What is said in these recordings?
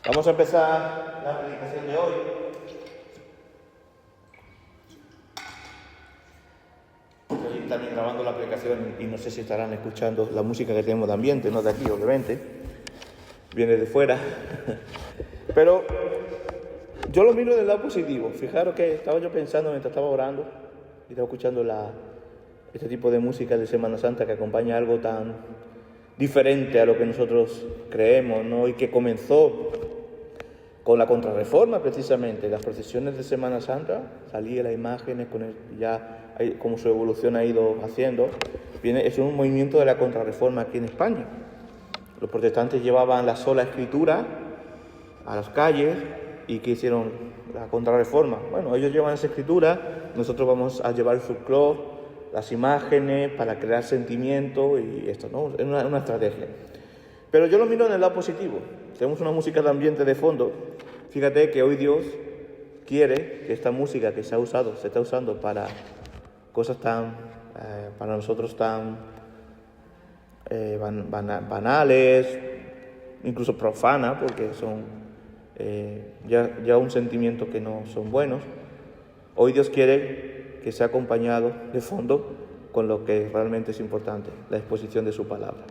Vamos a empezar la predicación de hoy. Estoy también grabando la predicación y no sé si estarán escuchando la música que tenemos de ambiente, no de aquí, obviamente. Viene de fuera. Pero yo lo miro del lado positivo. Fijaros que estaba yo pensando mientras estaba orando y estaba escuchando este tipo de música de Semana Santa que acompaña algo tan diferente a lo que nosotros creemos, ¿no? Y que comenzó con la Contrarreforma, precisamente. Las procesiones de Semana Santa, salían las imágenes con como su evolución ha ido haciendo. Es un movimiento de la Contrarreforma aquí en España. Los protestantes llevaban la sola escritura a las calles. ¿Y qué hicieron? La Contrarreforma. Bueno, ellos llevan esa escritura, nosotros vamos a llevar el folclore, las imágenes, para crear sentimiento y esto, ¿no? Es una estrategia. Pero yo lo miro en el lado positivo. Tenemos una música de ambiente de fondo. Fíjate que hoy Dios quiere que esta música que se está usando para cosas para nosotros tan banales, incluso profanas, porque son ya un sentimiento que no son buenos. Hoy Dios quiere que sea acompañado de fondo con lo que realmente es importante, la exposición de su palabra.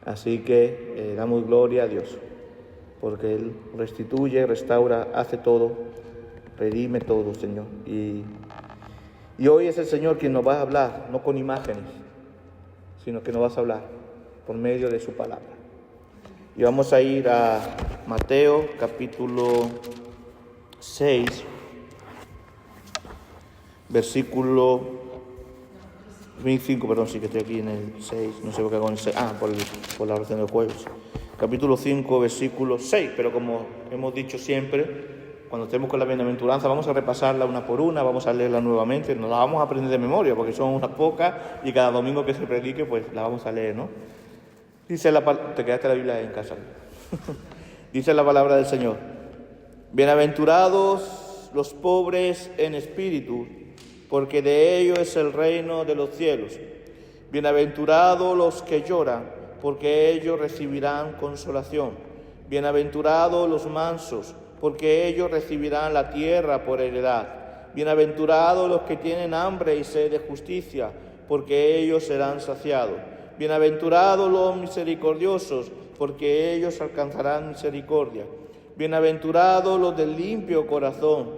Así que damos gloria a Dios, porque Él restituye, restaura, hace todo, redime todo, Señor. Y hoy es el Señor quien nos va a hablar, no con imágenes, sino que nos vas a hablar por medio de su palabra. Y vamos a ir a Mateo capítulo 6, versículo 25, perdón, sí que estoy aquí en el 6, no sé por qué hago en el 6, por la oración del jueves. Capítulo 5, versículo 6, pero como hemos dicho siempre, cuando estemos con la bienaventuranza vamos a repasarla una por una, vamos a leerla nuevamente, nos la vamos a aprender de memoria, porque son unas pocas y cada domingo que se predique, pues la vamos a leer, ¿no? Dice te quedaste la Biblia en casa. Dice la palabra del Señor: bienaventurados los pobres en espíritu, porque de ellos es el reino de los cielos. Bienaventurados los que lloran, porque ellos recibirán consolación. Bienaventurados los mansos, porque ellos recibirán la tierra por heredad. Bienaventurados los que tienen hambre y sed de justicia, porque ellos serán saciados. Bienaventurados los misericordiosos, porque ellos alcanzarán misericordia. Bienaventurados los del limpio corazón,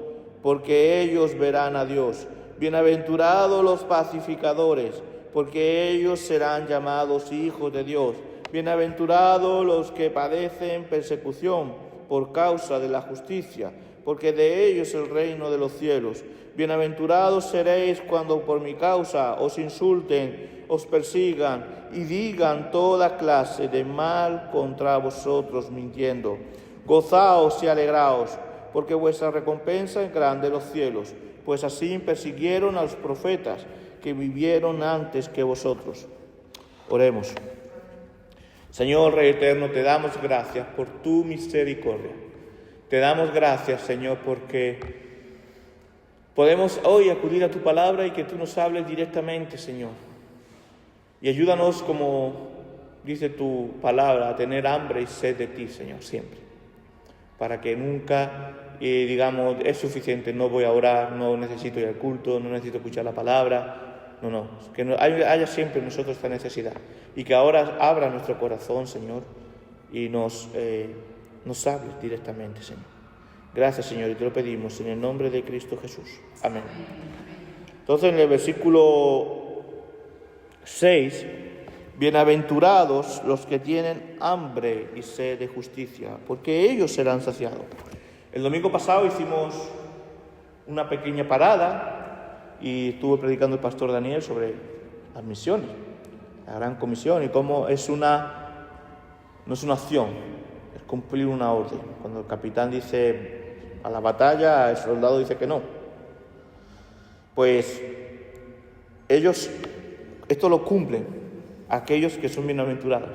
porque ellos verán a Dios. Bienaventurados los pacificadores, porque ellos serán llamados hijos de Dios. Bienaventurados los que padecen persecución por causa de la justicia, porque de ellos es el reino de los cielos. Bienaventurados seréis cuando por mi causa os insulten, os persigan y digan toda clase de mal contra vosotros mintiendo. Gozaos y alegraos, porque vuestra recompensa es grande en los cielos, pues así persiguieron a los profetas que vivieron antes que vosotros. Oremos. Señor Rey eterno, te damos gracias por tu misericordia. Te damos gracias, Señor, porque podemos hoy acudir a tu palabra y que tú nos hables directamente, Señor. Y ayúdanos, como dice tu palabra, a tener hambre y sed de ti, Señor, siempre. Para que nunca digamos, es suficiente, no voy a orar, no necesito ir al culto, no necesito escuchar la palabra. No, que haya siempre en nosotros esta necesidad. Y que ahora abra nuestro corazón, Señor, y nos hables directamente, Señor. Gracias, Señor, y te lo pedimos en el nombre de Cristo Jesús. Amén. Entonces, en el versículo 6, bienaventurados los que tienen hambre y sed de justicia, porque ellos serán saciados. El domingo pasado hicimos una pequeña parada y estuvo predicando el pastor Daniel sobre las misiones, la gran comisión, y cómo no es una acción, es cumplir una orden. Cuando el capitán dice a la batalla, el soldado dice que no. Pues ellos esto lo cumplen aquellos que son bienaventurados.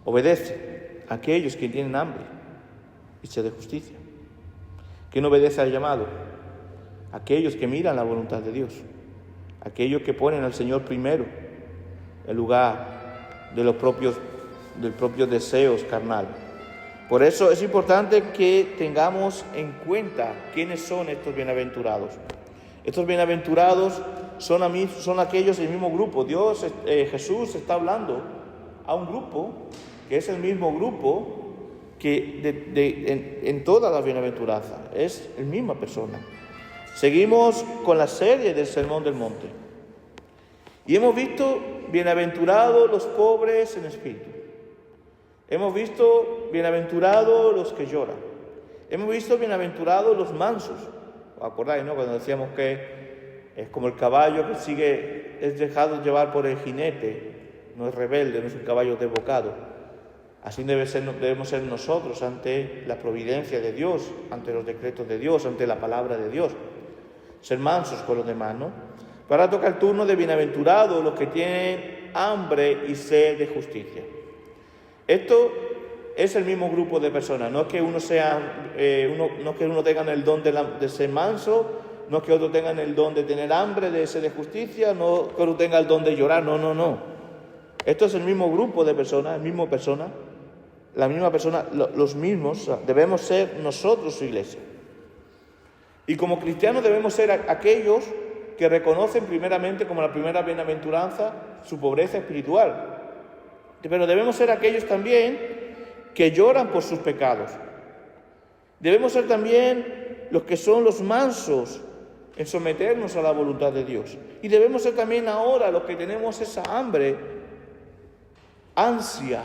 Obedece a aquellos que tienen hambre y sed de justicia. ¿Quién obedece al llamado? Aquellos que miran la voluntad de Dios, aquellos que ponen al Señor primero, en lugar de los propios deseos carnales. Por eso es importante que tengamos en cuenta quiénes son estos bienaventurados. Estos bienaventurados son aquellos del mismo grupo. Jesús está hablando a un grupo que es el mismo grupo que en toda la bienaventuranza. Es la misma persona. Seguimos con la serie del Sermón del Monte. Y hemos visto bienaventurados los pobres en espíritu. Hemos visto bienaventurados los que lloran. Hemos visto bienaventurados los mansos. ¿Os acordáis, no? Cuando decíamos que es como el caballo que es dejado llevar por el jinete, no es rebelde, no es un caballo desbocado. Así debemos ser nosotros ante la providencia de Dios, ante los decretos de Dios, ante la palabra de Dios. Ser mansos con los demás, ¿no? Ahora toca el turno de bienaventurados los que tienen hambre y sed de justicia. Esto es el mismo grupo de personas. No es que uno tenga el don de ser manso, no es que otro tengan el don de tener hambre, de sed de justicia, no es que otro tenga el don de llorar, no. Esto es el mismo grupo de personas, la misma persona, los mismos. Debemos ser nosotros su iglesia. Y como cristianos debemos ser aquellos que reconocen primeramente como la primera bienaventuranza su pobreza espiritual. Pero debemos ser aquellos también que lloran por sus pecados. Debemos ser también los que son los mansos en someternos a la voluntad de Dios. Y debemos ser también ahora los que tenemos esa hambre, ansia,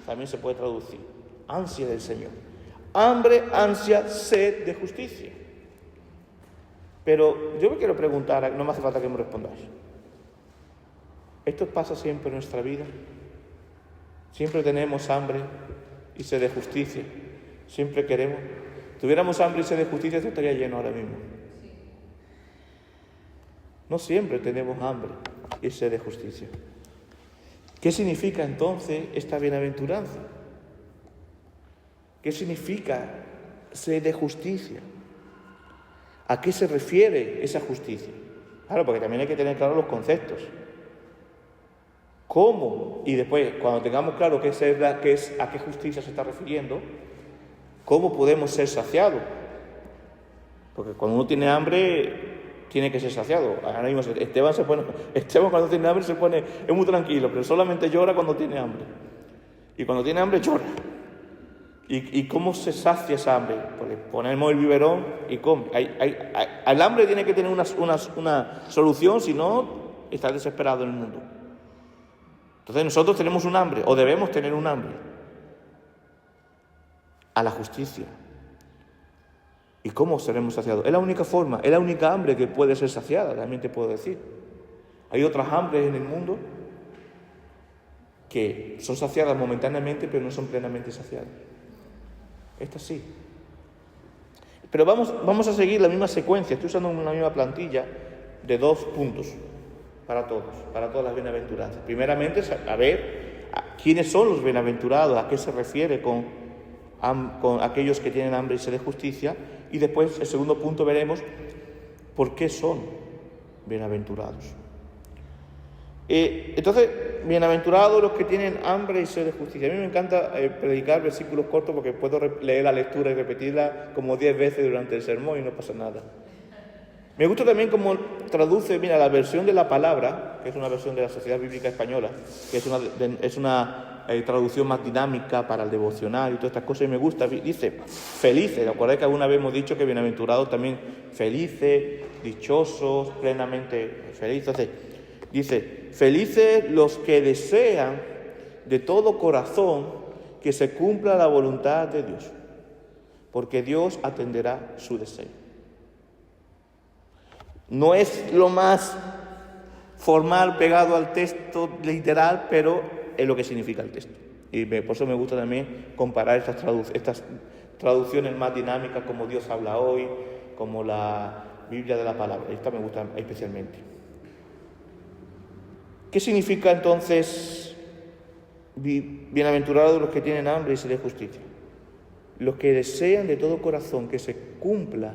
también se puede traducir, ansia del Señor. Hambre, ansia, sed de justicia. Pero yo me quiero preguntar, no me hace falta que me respondáis. ¿Esto pasa siempre en nuestra vida? Siempre tenemos hambre y sed de justicia. Siempre queremos. Si tuviéramos hambre y sed de justicia, esto estaría lleno ahora mismo. No siempre tenemos hambre y sed de justicia. ¿Qué significa entonces esta bienaventuranza? ¿Qué significa sed de justicia? ¿A qué se refiere esa justicia? Claro, porque también hay que tener claros los conceptos. ¿Cómo? Y después, cuando tengamos claro a qué justicia se está refiriendo, ¿cómo podemos ser saciados? Porque cuando uno tiene hambre, tiene que ser saciado. Ahora mismo Esteban cuando tiene hambre es muy tranquilo, pero solamente llora cuando tiene hambre. Y cuando tiene hambre llora. ¿Y cómo se sacia esa hambre? Pues le ponemos el biberón y come. Al hambre tiene que tener una solución, si no, está desesperado en el mundo. Entonces nosotros tenemos un hambre, o debemos tener un hambre, a la justicia. ¿Y cómo seremos saciados? Es la única forma, es la única hambre que puede ser saciada, también te puedo decir. Hay otras hambres en el mundo que son saciadas momentáneamente, pero no son plenamente saciadas. Esta sí. Pero vamos a seguir la misma secuencia. Estoy usando una misma plantilla de 2 puntos para todas las bienaventuranzas. Primeramente, a ver quiénes son los bienaventurados, a qué se refiere con aquellos que tienen hambre y sed de justicia. Y después, el segundo punto, veremos por qué son bienaventurados. Entonces, bienaventurados los que tienen hambre y sed de justicia. A mí me encanta predicar versículos cortos porque puedo leer la lectura y repetirla como 10 veces durante el sermón y no pasa nada. Me gusta también cómo traduce, la versión de la palabra, que es una versión de la Sociedad Bíblica Española, que es una traducción más dinámica para el devocional y todas estas cosas, y me gusta. Dice, felices. ¿Acordáis que alguna vez hemos dicho que bienaventurados también felices, dichosos, plenamente felices? Dice, felices los que desean de todo corazón que se cumpla la voluntad de Dios, porque Dios atenderá su deseo. No es lo más formal pegado al texto literal, pero es lo que significa el texto. Y por eso me gusta también comparar estas traducciones más dinámicas, como Dios habla hoy, como la Biblia de la palabra. Esta me gusta especialmente. ¿Qué significa entonces bienaventurados los que tienen hambre y sed de justicia? Los que desean de todo corazón que se cumpla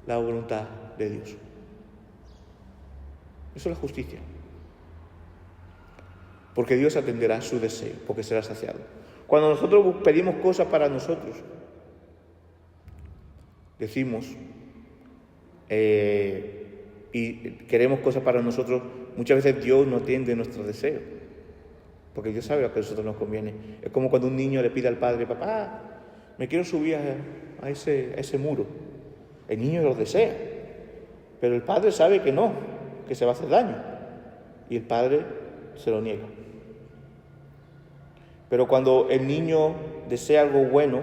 la voluntad de Dios. Eso es la justicia. Porque Dios atenderá su deseo, porque será saciado. Cuando nosotros pedimos cosas para nosotros, decimos y queremos cosas para nosotros, muchas veces Dios no atiende nuestros deseos, porque Dios sabe lo que a nosotros nos conviene. Es como cuando un niño le pide al padre: papá, me quiero subir a ese muro. El niño lo desea, pero el padre sabe que no, que se va a hacer daño, y el padre se lo niega. Pero cuando el niño desea algo bueno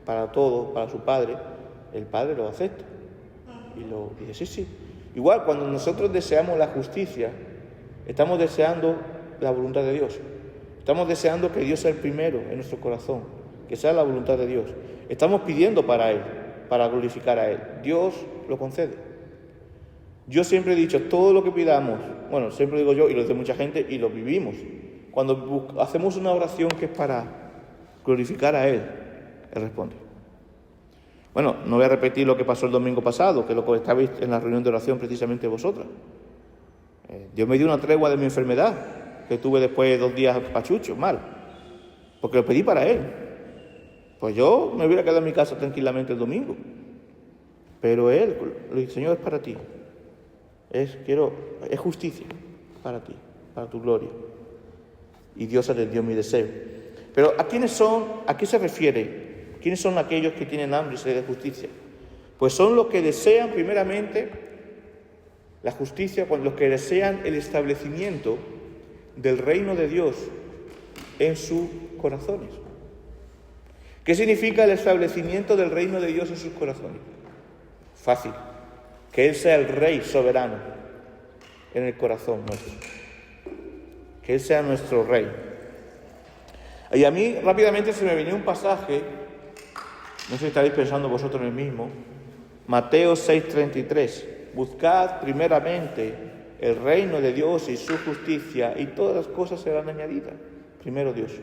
para todo, para su padre, el padre lo acepta y dice sí. Igual, cuando nosotros deseamos la justicia, estamos deseando la voluntad de Dios. Estamos deseando que Dios sea el primero en nuestro corazón, que sea la voluntad de Dios. Estamos pidiendo para Él, para glorificar a Él. Dios lo concede. Yo siempre he dicho, todo lo que pidamos, bueno, siempre digo yo y lo dice mucha gente y lo vivimos. Cuando hacemos una oración que es para glorificar a Él, Él responde. Bueno, no voy a repetir lo que pasó el domingo pasado, que es lo que estabais en la reunión de oración precisamente vosotras. Dios me dio una tregua de mi enfermedad, que tuve después de 2 días pachucho, mal, porque lo pedí para Él. Pues yo me hubiera quedado en mi casa tranquilamente el domingo, pero Él, el Señor, es para ti. Es justicia para ti, para tu gloria. Y Dios atendió mi deseo. Pero ¿a qué se refiere? ¿Quiénes son aquellos que tienen hambre y sed de justicia? Pues son los que desean primeramente la justicia, los que desean el establecimiento del reino de Dios en sus corazones. ¿Qué significa el establecimiento del reino de Dios en sus corazones? Fácil. Que Él sea el Rey soberano en el corazón nuestro. Que Él sea nuestro Rey. Y a mí rápidamente se me venía un pasaje, no sé si estaréis pensando vosotros en el mismo, Mateo 6:33. Buscad primeramente el reino de Dios y su justicia, y todas las cosas serán añadidas. Primero Dios.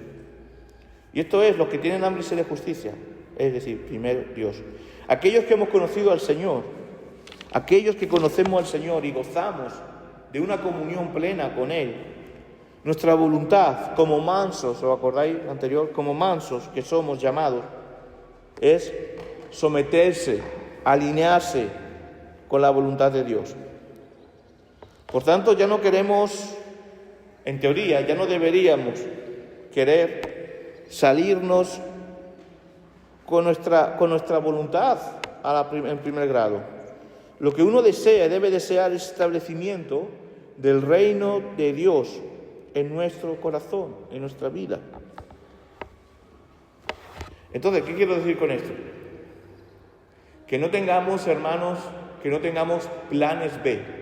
Y esto es, los que tienen hambre y sed de justicia, es decir, primero Dios. Aquellos que hemos conocido al Señor, aquellos que conocemos al Señor y gozamos de una comunión plena con Él, nuestra voluntad como mansos, ¿os acordáis anterior? Como mansos que somos llamados, es someterse, alinearse con la voluntad de Dios. Por tanto, ya no queremos, en teoría, ya no deberíamos querer salirnos con nuestra voluntad en primer grado. Lo que uno desea y debe desear es establecimiento del reino de Dios en nuestro corazón, en nuestra vida. Entonces, ¿qué quiero decir con esto? Que no tengamos, hermanos, planes B.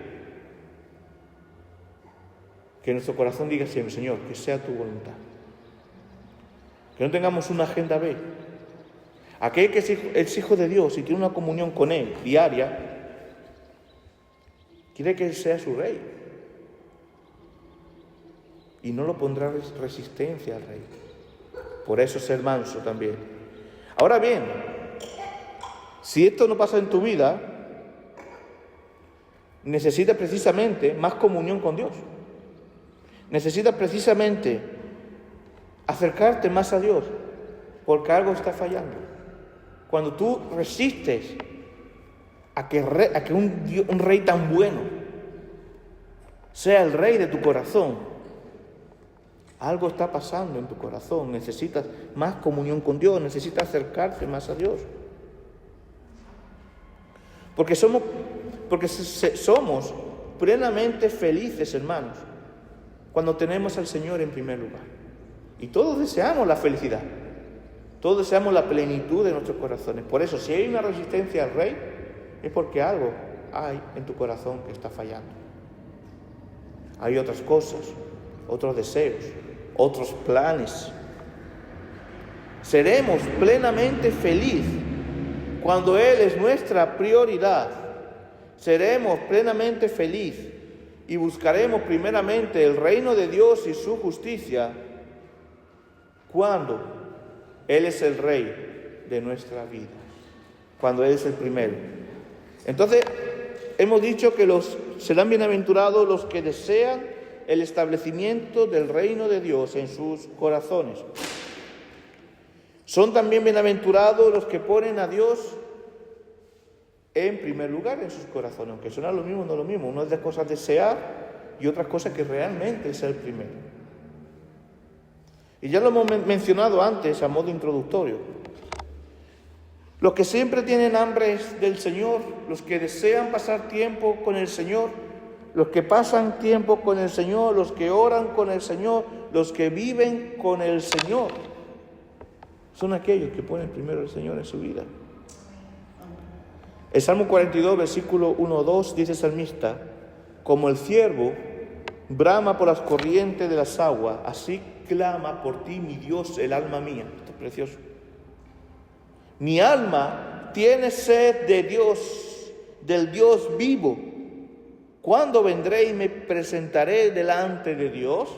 Que nuestro corazón diga siempre: Señor, que sea tu voluntad. Que no tengamos una agenda B. Aquel que es hijo de Dios y tiene una comunión con Él diaria, quiere que Él sea su Rey. Y no lo pondrá resistencia al Rey. Por eso ser manso también. Ahora bien, si esto no pasa en tu vida, necesitas precisamente más comunión con Dios. Necesitas precisamente acercarte más a Dios, porque algo está fallando. Cuando tú resistes a que un Rey tan bueno sea el Rey de tu corazón, algo está pasando en tu corazón. Necesitas más comunión con Dios, necesitas acercarte más a Dios. Porque somos plenamente felices, hermanos, cuando tenemos al Señor en primer lugar. Y todos deseamos la felicidad. Todos deseamos la plenitud de nuestros corazones. Por eso, si hay una resistencia al Rey, es porque algo hay en tu corazón que está fallando. Hay otras cosas, otros deseos, otros planes. Seremos plenamente felices cuando Él es nuestra prioridad. Seremos plenamente felices y buscaremos primeramente el reino de Dios y su justicia cuando Él es el Rey de nuestra vida, cuando Él es el primero. Entonces, hemos dicho que serán bienaventurados los que desean el establecimiento del reino de Dios en sus corazones. Son también bienaventurados los que ponen a Dios en primer lugar en sus corazones, aunque suena lo mismo, no lo mismo. Una es de cosas desear y otras cosas que realmente es el primero. Y ya lo hemos mencionado antes a modo introductorio. Los que siempre tienen hambre del Señor, los que desean pasar tiempo con el Señor, los que pasan tiempo con el Señor, los que oran con el Señor, los que viven con el Señor, son aquellos que ponen primero al Señor en su vida. El Salmo 42, versículo 1-2, dice el salmista: como el ciervo brama por las corrientes de las aguas, así clama por ti, mi Dios, el alma mía. Esto es precioso. Mi alma tiene sed de Dios, del Dios vivo. ¿Cuándo vendré y me presentaré delante de Dios?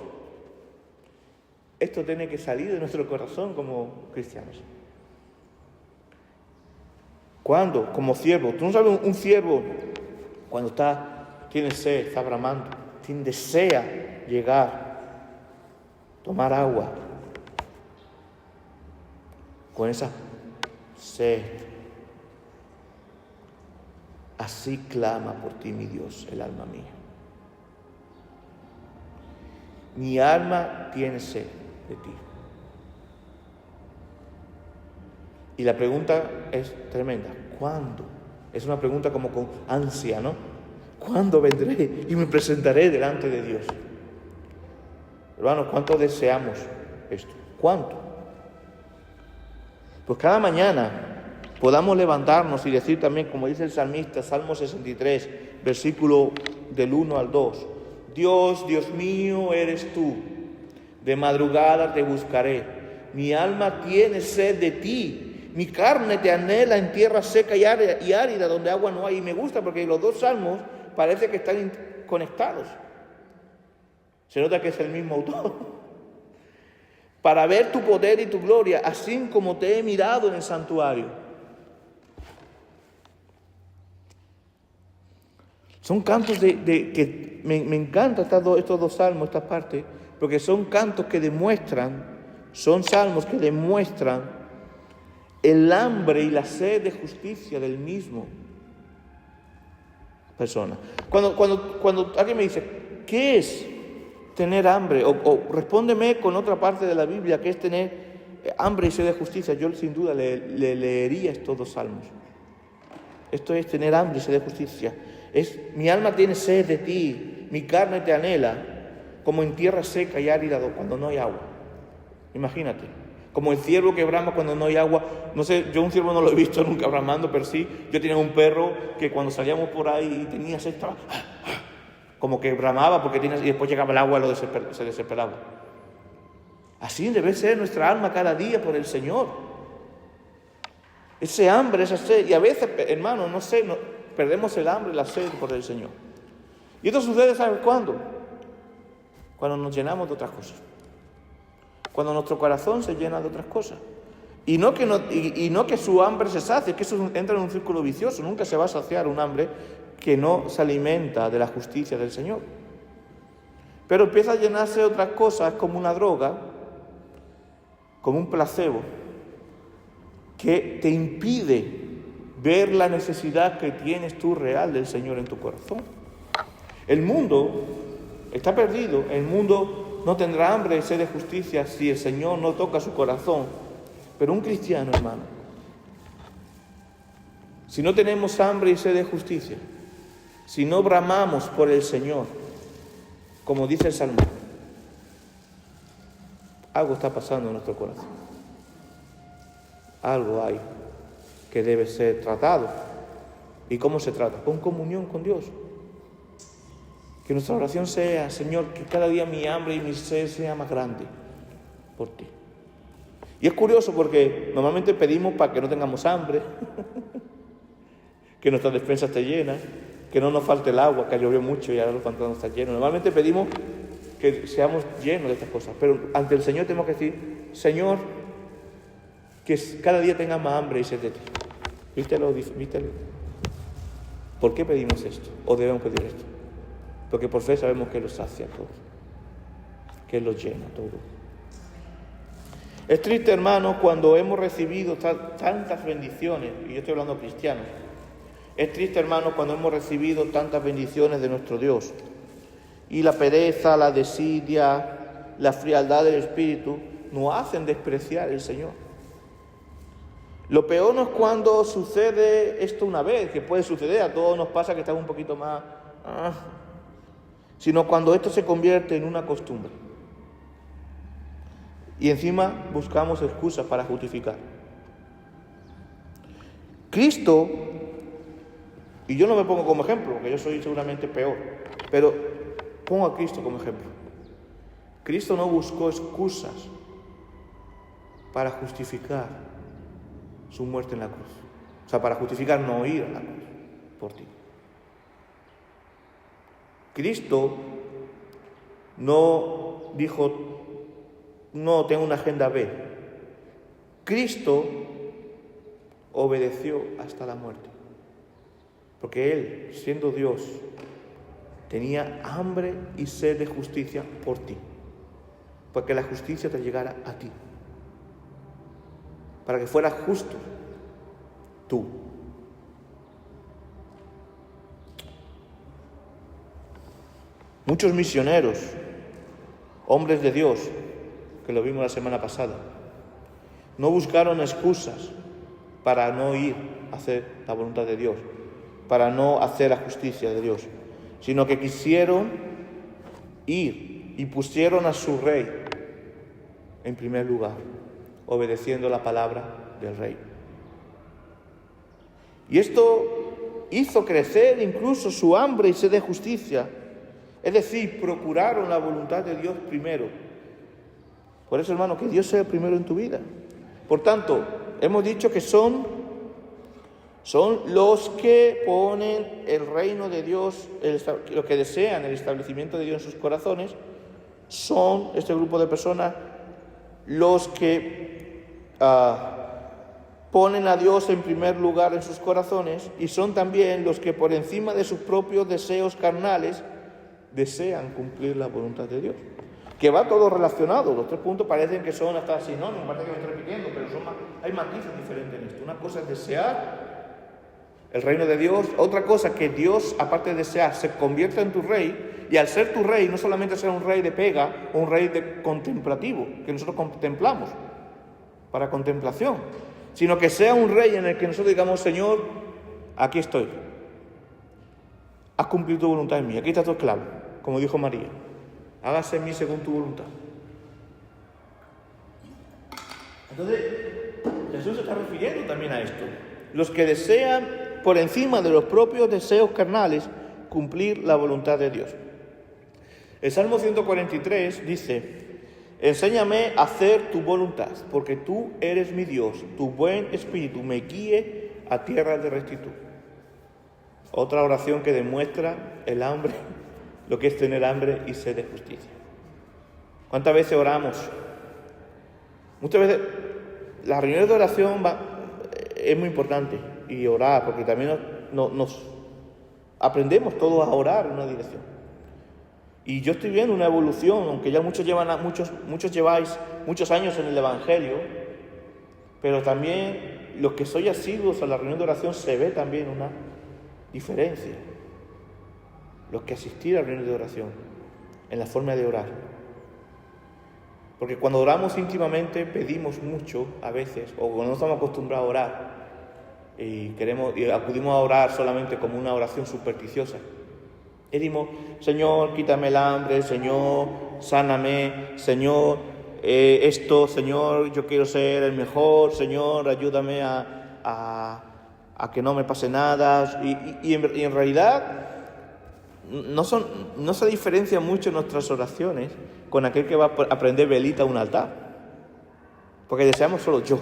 Esto tiene que salir de nuestro corazón como cristianos. ¿Cuándo? Como ciervo. Tú no sabes, un ciervo cuando tiene sed, está bramando, desea llegar, tomar agua, con esa sed. Así clama por ti, mi Dios, el alma mía. Mi alma tiene sed de ti. Y la pregunta es tremenda. ¿Cuándo? Es una pregunta como con ansia, ¿no? ¿Cuándo vendré y me presentaré delante de Dios? Hermanos, ¿cuánto deseamos esto? ¿Cuánto? Pues cada mañana podamos levantarnos y decir también, como dice el salmista, Salmo 63, versículo del 1 al 2. Dios, Dios mío, eres tú. De madrugada te buscaré. Mi alma tiene sed de ti. Mi carne te anhela en tierra seca y árida, donde agua no hay. Y me gusta porque los dos salmos parece que están conectados. Se nota que es el mismo autor. Para ver tu poder y tu gloria, así como te he mirado en el santuario. Son cantos que me encantan estos dos salmos, esta parte, porque son cantos que demuestran, son salmos que demuestran el hambre y la sed de justicia del mismo persona. Cuando alguien me dice, ¿qué es tener hambre? O respóndeme con otra parte de la Biblia, ¿qué es tener hambre y sed de justicia? Yo sin duda le leería estos dos salmos. Esto es tener hambre y sed de justicia. Mi alma tiene sed de ti, mi carne te anhela, como en tierra seca y árida cuando no hay agua. Imagínate. Como el ciervo que brama cuando no hay agua. No sé, yo un ciervo no lo he visto nunca bramando, pero sí, yo tenía un perro que cuando salíamos por ahí y tenía sed, estaba como que bramaba y después llegaba el agua y se desesperaba. Así debe ser nuestra alma cada día por el Señor. Ese hambre, esa sed. Y a veces, hermano, perdemos el hambre y la sed por el Señor. Y esto sucede, ¿sabes cuándo? Cuando nos llenamos de otras cosas. Cuando nuestro corazón se llena de otras cosas. Y no que su hambre se sacie, que eso entra en un círculo vicioso. Nunca se va a saciar un hambre que no se alimenta de la justicia del Señor. Pero empieza a llenarse de otras cosas como una droga, como un placebo, que te impide ver la necesidad que tienes tú real del Señor en tu corazón. El mundo está perdido, el mundo no tendrá hambre y sed de justicia si el Señor no toca su corazón. Pero un cristiano, hermano, si no tenemos hambre y sed de justicia, si no bramamos por el Señor, como dice el Salmo, algo está pasando en nuestro corazón. Algo hay que debe ser tratado. ¿Y cómo se trata? Con comunión con Dios. Que nuestra oración sea, Señor, que cada día mi hambre y mi sed sea más grande por ti. Y es curioso porque normalmente pedimos para que no tengamos hambre, que nuestra despensa esté llena, que no nos falte el agua, que llovió mucho y ahora los pantanos están llenos. Normalmente pedimos que seamos llenos de estas cosas, pero ante el Señor tenemos que decir, Señor, que cada día tenga más hambre y sed de ti. ¿Vístelo? ¿Por qué pedimos esto? ¿O debemos pedir esto? Porque por fe sabemos que lo sacia todo, que lo llena todo. Es triste, hermanos, cuando hemos recibido tantas bendiciones, y yo estoy hablando de cristianos, es triste, hermanos, cuando hemos recibido tantas bendiciones de nuestro Dios, y la pereza, la desidia, la frialdad del espíritu nos hacen despreciar al Señor. Lo peor no es cuando sucede esto una vez, que puede suceder, a todos nos pasa que estamos un poquito más... sino cuando esto se convierte en una costumbre. Y encima buscamos excusas para justificar. Cristo, y yo no me pongo como ejemplo, porque yo soy seguramente peor, pero pongo a Cristo como ejemplo. Cristo no buscó excusas para justificar su muerte en la cruz. O sea, para justificar no ir a la cruz por ti. Cristo no dijo, no tengo una agenda B. Cristo obedeció hasta la muerte. Porque Él, siendo Dios, tenía hambre y sed de justicia por ti. Para que la justicia te llegara a ti. Para que fueras justo tú. Muchos misioneros, hombres de Dios, que lo vimos la semana pasada, no buscaron excusas para no ir a hacer la voluntad de Dios, para no hacer la justicia de Dios, sino que quisieron ir y pusieron a su rey en primer lugar, obedeciendo la palabra del rey. Y esto hizo crecer incluso su hambre y sed de justicia. Es decir, procuraron la voluntad de Dios primero. Por eso, hermano, que Dios sea el primero en tu vida. Por tanto, hemos dicho que son los que ponen el reino de Dios, los que desean el establecimiento de Dios en sus corazones, son este grupo de personas los que ponen a Dios en primer lugar en sus corazones, y son también los que por encima de sus propios deseos carnales desean cumplir la voluntad de Dios. Que va todo relacionado. Los tres puntos parecen que son hasta sinónimos, parece que me estoy repitiendo, pero hay matices diferentes en esto. Una cosa es desear el reino de Dios, otra cosa que Dios, aparte de desear, se convierta en tu rey, y al ser tu rey, no solamente ser un rey de pega o un rey de contemplativo, que nosotros contemplamos para contemplación, sino que sea un rey en el que nosotros digamos, Señor, aquí estoy, haz cumplir tu voluntad en mí, aquí está tu esclavo, como dijo María, hágase en mí según tu voluntad. Entonces, Jesús se está refiriendo también a esto. Los que desean, por encima de los propios deseos carnales, cumplir la voluntad de Dios. El Salmo 143 dice, enséñame a hacer tu voluntad, porque tú eres mi Dios, tu buen espíritu me guíe a tierra de rectitud. Otra oración que demuestra el hambre, lo que es tener hambre y sed de justicia. ¿Cuántas veces oramos? Muchas veces la reunión de oración es muy importante, y orar, porque también nos aprendemos todos a orar en una dirección. Y yo estoy viendo una evolución, aunque ya muchos lleváis muchos años en el Evangelio, pero también los que sois asiduos a la reunión de oración se ve también una diferencia. Los que asistir a la reunión de oración, en la forma de orar. Porque cuando oramos íntimamente pedimos mucho a veces, o cuando no estamos acostumbrados a orar y acudimos a orar solamente como una oración supersticiosa. Y decimos, Señor, quítame el hambre, Señor, sáname, Señor, esto, Señor, yo quiero ser el mejor, Señor, ayúdame a que no me pase nada. Y en realidad no se diferencia mucho nuestras oraciones con aquel que va a prender velita a un altar. Porque deseamos solo yo.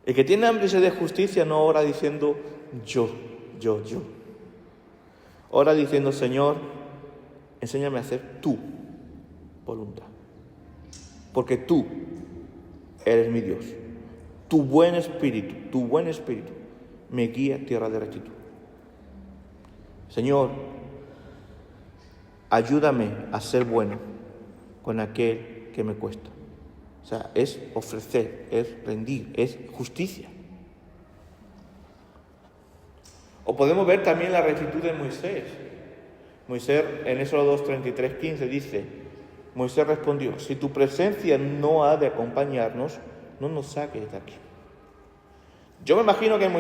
El que tiene hambre y sed de justicia no ora diciendo yo. Ora diciendo, Señor, enséñame a hacer tu voluntad. Porque tú eres mi Dios. Tu buen espíritu me guía a tierra de rectitud. Señor, ayúdame a ser bueno con aquel que me cuesta. O sea, es ofrecer, es rendir, es justicia. O podemos ver también la rectitud de Moisés. Moisés en Éxodo 2:33-15 dice, Moisés respondió, si tu presencia no ha de acompañarnos, no nos saques de aquí. Yo me imagino que en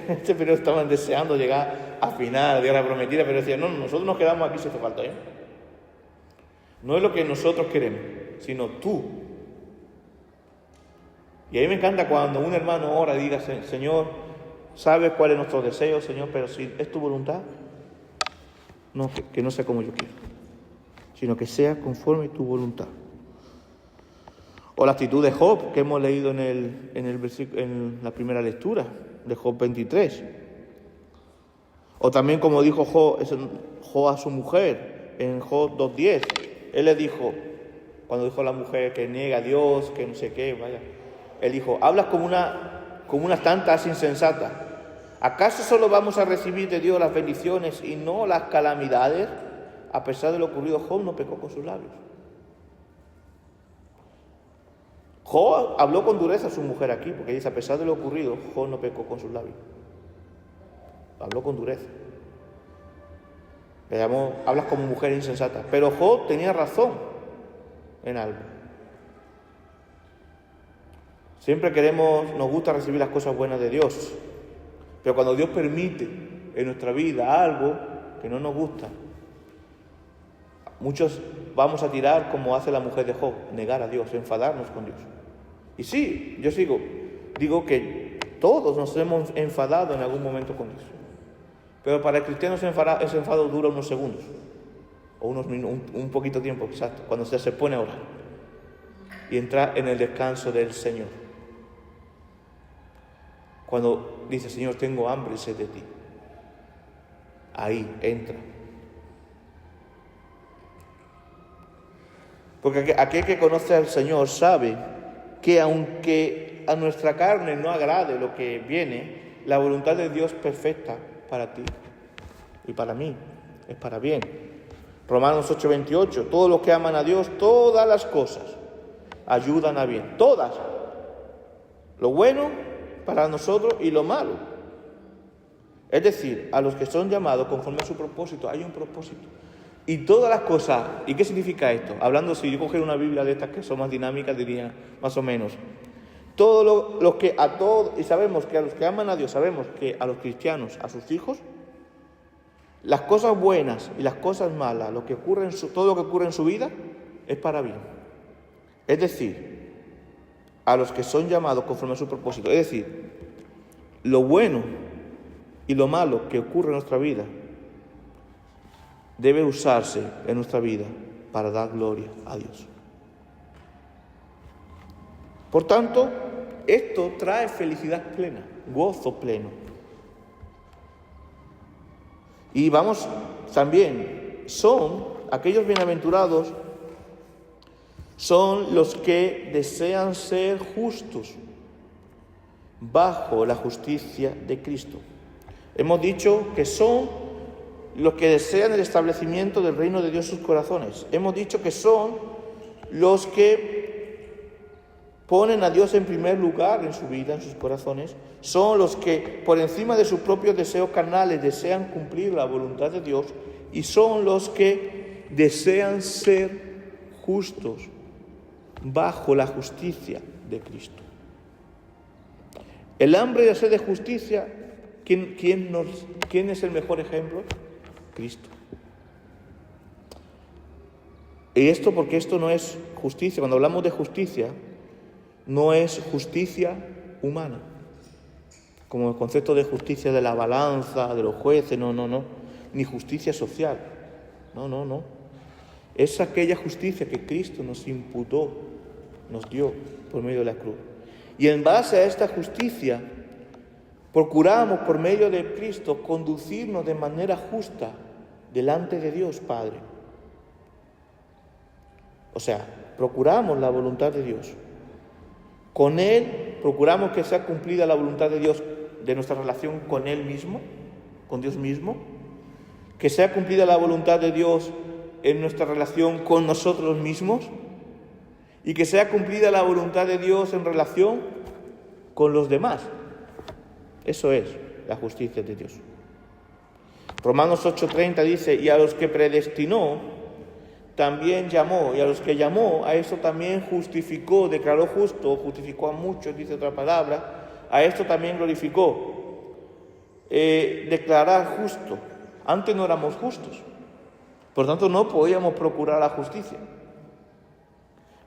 este periodo estaban deseando llegar a final de Tierra Prometida, pero decían, no, nosotros nos quedamos aquí si hace falta, No es lo que nosotros queremos, sino tú. Y a mí me encanta cuando un hermano ora y diga, Señor, sabes cuál es nuestro deseo, Señor, pero si es tu voluntad, no, que no sea como yo quiero, sino que sea conforme tu voluntad. O la actitud de Job, que hemos leído en la primera lectura, de Job 23. O también como dijo Job a su mujer, en Job 2:10. Él le dijo, cuando dijo a la mujer que niega a Dios, que no sé qué, él dijo, hablas como unas tantas insensatas. ¿Acaso solo vamos a recibir de Dios las bendiciones y no las calamidades? A pesar de lo ocurrido, Job no pecó con sus labios. Job habló con dureza a su mujer aquí, porque dice, a pesar de lo ocurrido, Job no pecó con sus labios. Habló con dureza. Le llamó, hablas como mujer insensata. Pero Job tenía razón en algo. Siempre nos gusta recibir las cosas buenas de Dios. Pero cuando Dios permite en nuestra vida algo que no nos gusta, muchos vamos a tirar como hace la mujer de Job, negar a Dios, enfadarnos con Dios. Y sí, yo digo que todos nos hemos enfadado en algún momento con Dios. Pero para el cristiano ese enfado dura unos segundos, o unos minutos, un poquito de tiempo, exacto, cuando se pone a orar y entra en el descanso del Señor. Cuando dice, Señor, tengo hambre y sed de ti. Ahí entra. Porque aquel que conoce al Señor sabe que aunque a nuestra carne no agrade lo que viene, la voluntad de Dios perfecta para ti y para mí es para bien. Romanos 8:28, todos los que aman a Dios, todas las cosas ayudan a bien, todas. Lo bueno para nosotros y lo malo. Es decir, a los que son llamados conforme a su propósito, hay un propósito. Y todas las cosas, ¿y qué significa esto? Hablando, si yo cogiera una Biblia de estas que son más dinámicas, diría más o menos, y sabemos que a los que aman a Dios, sabemos que a los cristianos, a sus hijos, las cosas buenas y las cosas malas, todo lo que ocurre en su vida, es para bien. Es decir, a los que son llamados conforme a su propósito. Es decir, lo bueno y lo malo que ocurre en nuestra vida debe usarse en nuestra vida para dar gloria a Dios. Por tanto, esto trae felicidad plena, gozo pleno. Y vamos también, aquellos bienaventurados, son los que desean ser justos bajo la justicia de Cristo. Hemos dicho que son los que desean el establecimiento del reino de Dios en sus corazones. Hemos dicho que son los que ponen a Dios en primer lugar en su vida, en sus corazones. Son los que, por encima de sus propios deseos carnales, desean cumplir la voluntad de Dios. Y son los que desean ser justos bajo la justicia de Cristo. El hambre y la sed de justicia, ¿quién es el mejor ejemplo? Cristo. Y porque esto no es justicia. Cuando hablamos de justicia, no es justicia humana, como el concepto de justicia de la balanza, de los jueces, no, ni justicia social, no. Es aquella justicia que Cristo nos imputó, nos dio por medio de la cruz. Y en base a esta justicia, procuramos por medio de Cristo conducirnos de manera justa delante de Dios Padre. O sea, procuramos la voluntad de Dios. Con Él procuramos que sea cumplida la voluntad de Dios, de nuestra relación con Él mismo, con Dios mismo. Que sea cumplida la voluntad de Dios en nuestra relación con nosotros mismos y que sea cumplida la voluntad de Dios en relación con los demás. Eso es la justicia de Dios. Romanos 8:30 dice, y a los que predestinó, también llamó, y a los que llamó, a esto también justificó, declaró justo, justificó a muchos, dice otra palabra, a esto también glorificó. Declarar justo. Antes no éramos justos, por tanto no podíamos procurar la justicia.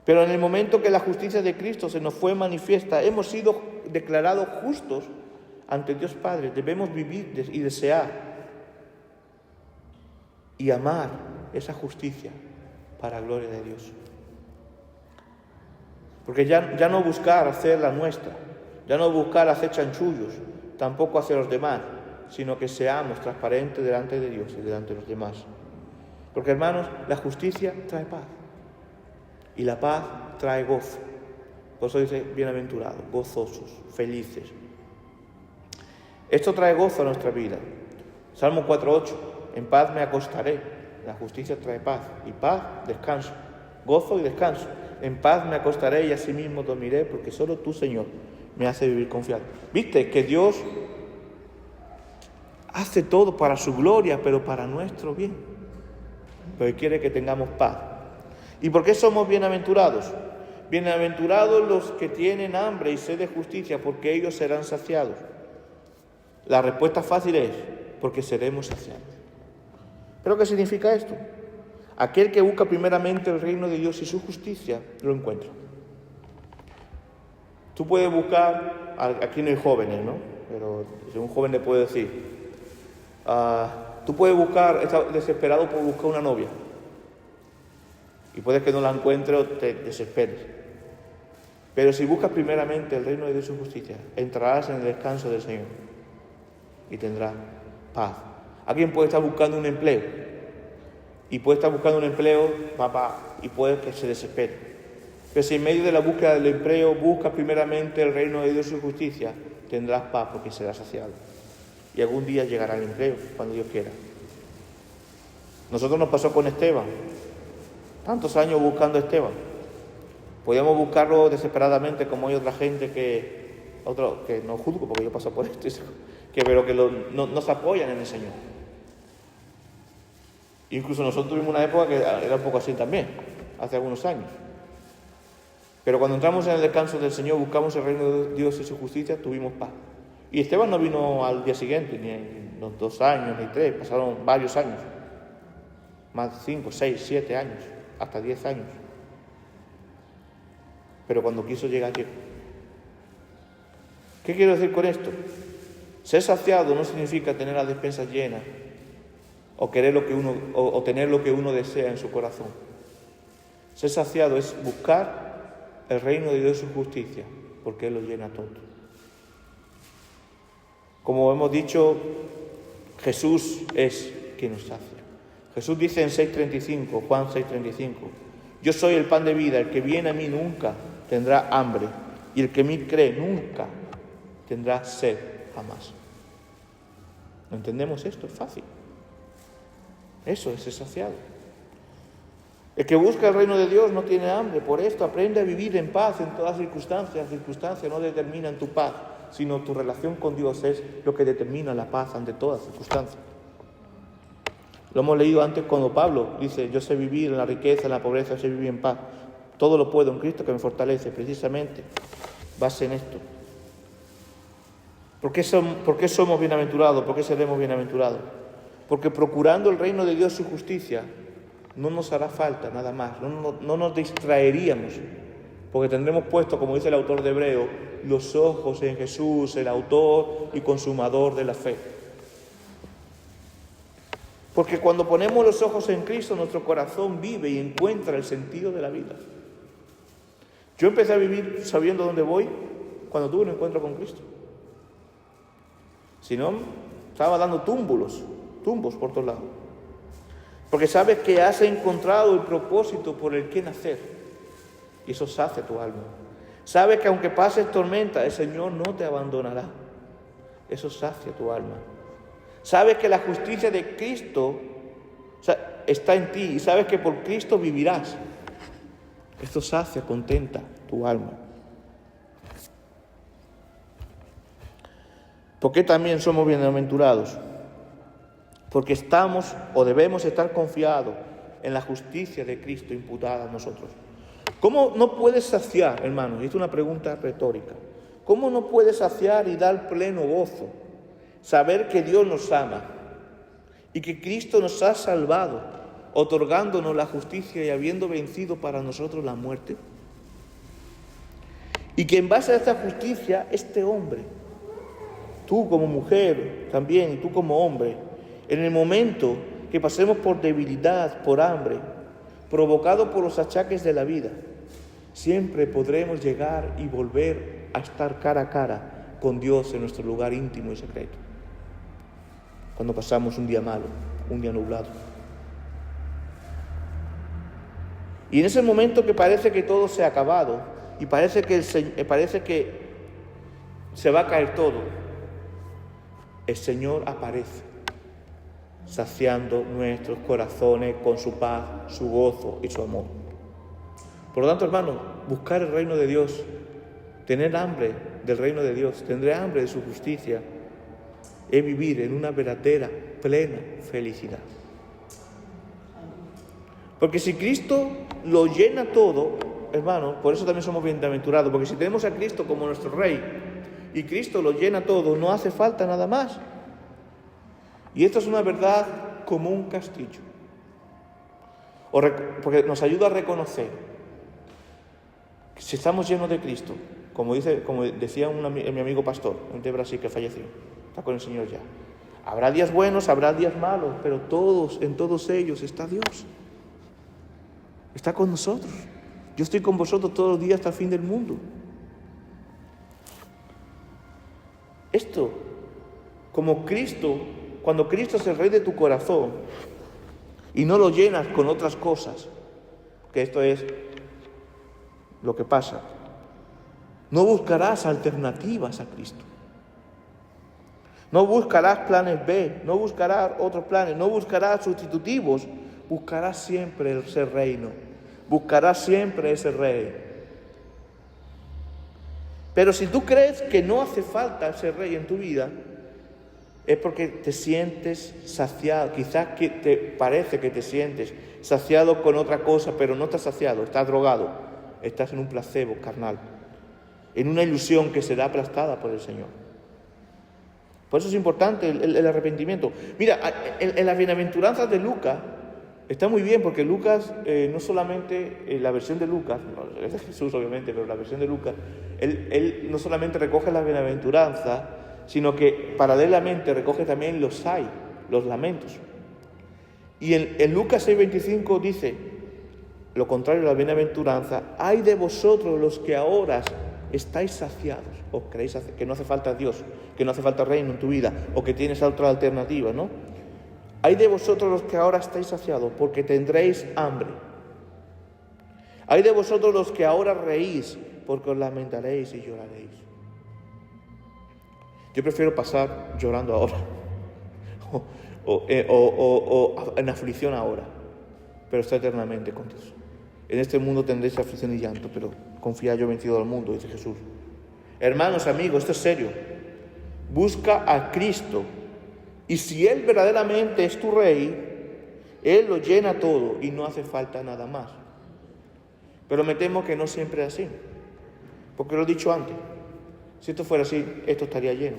Pero en el momento que la justicia de Cristo se nos fue manifiesta, hemos sido declarados justos ante Dios Padre. Debemos vivir y desear y amar esa justicia para la gloria de Dios. Porque ya no buscar hacer la nuestra, ya no buscar hacer chanchullos, tampoco hacer los demás, sino que seamos transparentes delante de Dios y delante de los demás. Porque, hermanos, la justicia trae paz y la paz trae gozo. Por eso dice bienaventurados, gozosos, felices. Esto trae gozo a nuestra vida. Salmo 4:8, en paz me acostaré. La justicia trae paz y paz, descanso, gozo y descanso. En paz me acostaré y asimismo dormiré, porque solo tú, Señor, me hace vivir confiado. ¿Viste que Dios hace todo para su gloria, pero para nuestro bien? Pero quiere que tengamos paz. ¿Y por qué somos bienaventurados? Bienaventurados los que tienen hambre y sed de justicia, porque ellos serán saciados. La respuesta fácil es, porque seremos saciados. ¿Pero qué significa esto? Aquel que busca primeramente el reino de Dios y su justicia, lo encuentra. Tú puedes buscar, aquí no hay jóvenes, ¿no? Pero si un joven le puede decir, tú puedes buscar, estás desesperado por buscar una novia. Y puedes que no la encuentres o te desesperes. Pero si buscas primeramente el reino de Dios y su justicia, entrarás en el descanso del Señor y tendrás paz. Alguien puede estar buscando un empleo y puede estar buscando un empleo, y puede que se desespere. Pero si en medio de la búsqueda del empleo buscas primeramente el reino de Dios y su justicia, tendrás paz porque serás saciado. Y algún día llegará el empleo, cuando Dios quiera. Nosotros nos pasó con Esteban. Tantos años buscando a Esteban. Podíamos buscarlo desesperadamente, como hay otra gente que no juzgo porque yo paso por esto, pero que no se apoyan en el Señor. Incluso nosotros tuvimos una época que era un poco así también, hace algunos años. Pero cuando entramos en el descanso del Señor, buscamos el reino de Dios y su justicia, tuvimos paz. Y Esteban no vino al día siguiente, ni en los 2 años, ni 3, pasaron varios años. Más de 5, 6, 7 años, hasta 10 años. Pero cuando quiso llegar, llegó. ¿Qué quiero decir con esto? Ser saciado no significa tener las despensas llenas o querer o tener lo que uno desea en su corazón. Ser saciado es buscar el reino de Dios y su justicia, porque Él lo llena todo. Como hemos dicho, Jesús es quien nos sacia. Jesús dice en 6:35, Juan 6:35, yo soy el pan de vida, el que viene a mí nunca tendrá hambre, y el que en mí cree nunca tendrá sed jamás. ¿No entendemos esto? Es fácil. Eso es ser saciado. El que busca el reino de Dios no tiene hambre, por esto aprende a vivir en paz en todas circunstancias. Las circunstancias no determinan tu paz, sino tu relación con Dios es lo que determina la paz ante todas circunstancias. Lo hemos leído antes cuando Pablo dice, yo sé vivir en la riqueza, en la pobreza, sé vivir en paz. Todo lo puedo en Cristo que me fortalece, precisamente, base en esto. ¿Por qué somos bienaventurados? ¿Por qué seremos bienaventurados? Porque procurando el reino de Dios y su justicia, no nos hará falta nada más, no nos distraeríamos, porque tendremos puesto, como dice el autor de Hebreo, los ojos en Jesús, el autor y consumador de la fe. Porque cuando ponemos los ojos en Cristo, nuestro corazón vive y encuentra el sentido de la vida. Yo empecé a vivir sabiendo dónde voy cuando tuve un encuentro con Cristo. Si no, estaba dando tumbos por todos lados. Porque sabes que has encontrado el propósito por el que nacer. Y eso sacia tu alma. Sabes que aunque pases tormenta, el Señor no te abandonará. Eso sacia tu alma. Sabes que la justicia de Cristo O sea, está en ti y sabes que por Cristo vivirás. Esto sacia, contenta tu alma. ¿Por qué también somos bienaventurados? Porque estamos o debemos estar confiados en la justicia de Cristo imputada a nosotros. ¿Cómo no puedes saciar, hermanos? Y esta es una pregunta retórica. ¿Cómo no puedes saciar y dar pleno gozo? Saber que Dios nos ama y que Cristo nos ha salvado, otorgándonos la justicia y habiendo vencido para nosotros la muerte. Y que en base a esta justicia, este hombre, tú como mujer también y tú como hombre, en el momento que pasemos por debilidad, por hambre, provocado por los achaques de la vida, siempre podremos llegar y volver a estar cara a cara con Dios en nuestro lugar íntimo y secreto. Cuando pasamos un día malo, un día nublado. Y en ese momento que parece que todo se ha acabado y parece que se va a caer todo, el Señor aparece, saciando nuestros corazones con su paz, su gozo y su amor. Por lo tanto, hermanos, buscar el reino de Dios, tener hambre del reino de Dios, tener hambre de su justicia, es vivir en una verdadera, plena felicidad. Porque si Cristo lo llena todo, hermanos, por eso también somos bienaventurados, porque si tenemos a Cristo como nuestro Rey y Cristo lo llena todo, no hace falta nada más. Y esto es una verdad como un castillo, porque nos ayuda a reconocer que si estamos llenos de Cristo, como decía mi amigo pastor de Brasil que falleció, está con el Señor ya. Habrá días buenos, habrá días malos, pero en todos ellos está Dios. Está con nosotros. Yo estoy con vosotros todos los días hasta el fin del mundo. Esto, como Cristo, cuando Cristo es el Rey de tu corazón y no lo llenas con otras cosas, que esto es lo que pasa, no buscarás alternativas a Cristo. No buscarás planes B, no buscarás otros planes, no buscarás sustitutivos, buscarás siempre ese reino, buscarás siempre ese rey. Pero si tú crees que no hace falta ese rey en tu vida, es porque te sientes saciado, quizás que te parece que te sientes saciado con otra cosa, pero no estás saciado, estás drogado, estás en un placebo carnal, en una ilusión que será aplastada por el Señor. Por eso es importante el arrepentimiento. Mira, en las bienaventuranzas de Lucas, está muy bien porque Lucas, no solamente la versión de Lucas, no, es de Jesús obviamente, pero la versión de Lucas, él no solamente recoge las bienaventuranzas, sino que paralelamente recoge también los lamentos. Y en Lucas 6:25 dice, lo contrario a la bienaventuranza, ay de vosotros los que ahora estáis saciados, o creéis que no hace falta Dios, que no hace falta reino en tu vida, o que tienes otra alternativa, ¿no? Hay de vosotros los que ahora estáis saciados, porque tendréis hambre. Hay de vosotros los que ahora reís, porque os lamentaréis y lloraréis. Yo prefiero pasar llorando ahora, o en aflicción ahora, pero está eternamente con Dios. En este mundo tendréis aflicción y llanto, pero confía, yo he vencido al mundo, dice Jesús. Hermanos, amigos, esto es serio. Busca a Cristo. Y si Él verdaderamente es tu Rey, Él lo llena todo y no hace falta nada más. Pero me temo que no siempre es así. Porque lo he dicho antes. Si esto fuera así, esto estaría lleno.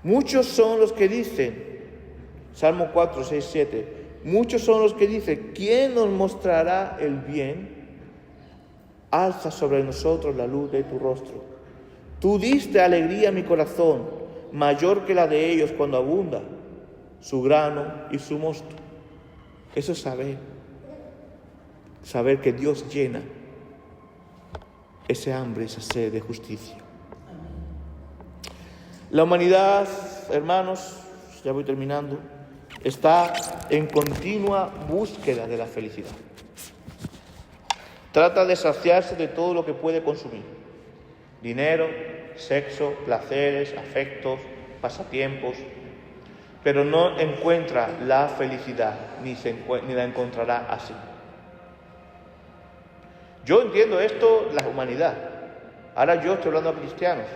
Muchos son los que dicen, Salmo 4, 6, 7, muchos son los que dicen, ¿quién nos mostrará el bien? Alza sobre nosotros la luz de tu rostro. Tú diste alegría a mi corazón, mayor que la de ellos cuando abunda su grano y su mosto. Eso es saber que Dios llena ese hambre, esa sed de justicia. La humanidad, hermanos, ya voy terminando, está en continua búsqueda de la felicidad. Trata de saciarse de todo lo que puede consumir. Dinero, sexo, placeres, afectos, pasatiempos. pero no encuentra la felicidad, ni la encontrará así. Yo entiendo esto, la humanidad. Ahora yo estoy hablando a cristianos.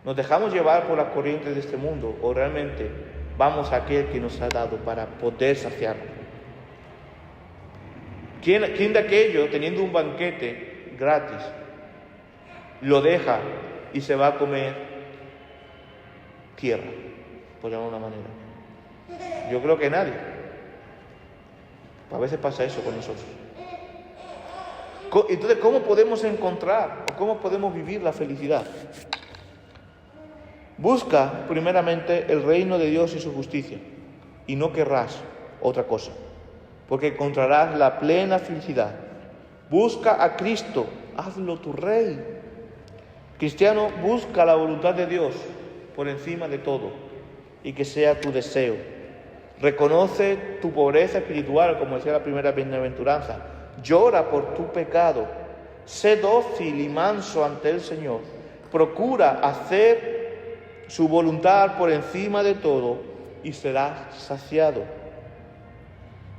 ¿Nos dejamos llevar por las corrientes de este mundo o realmente vamos a aquel que nos ha dado para poder saciarnos? ¿Quién de aquellos, teniendo un banquete gratis, lo deja y se va a comer tierra, por llamarlo de una manera? Yo creo que nadie. A veces pasa eso con nosotros. Entonces, ¿cómo podemos encontrar o cómo podemos vivir la felicidad? Busca primeramente el reino de Dios y su justicia, y no querrás otra cosa, porque encontrarás la plena felicidad. Busca a Cristo, hazlo tu Rey. Cristiano, busca la voluntad de Dios por encima de todo, y que sea tu deseo. Reconoce tu pobreza espiritual, como decía la primera bienaventuranza. Llora por tu pecado. Sé dócil y manso ante el Señor. Procura hacer su voluntad por encima de todo y serás saciado.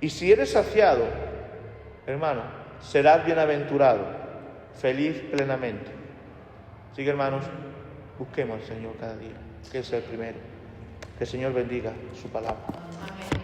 Y si eres saciado, hermano, serás bienaventurado, feliz plenamente. Así que, hermanos, busquemos al Señor cada día, que es el primero. Que el Señor bendiga su palabra. Amén.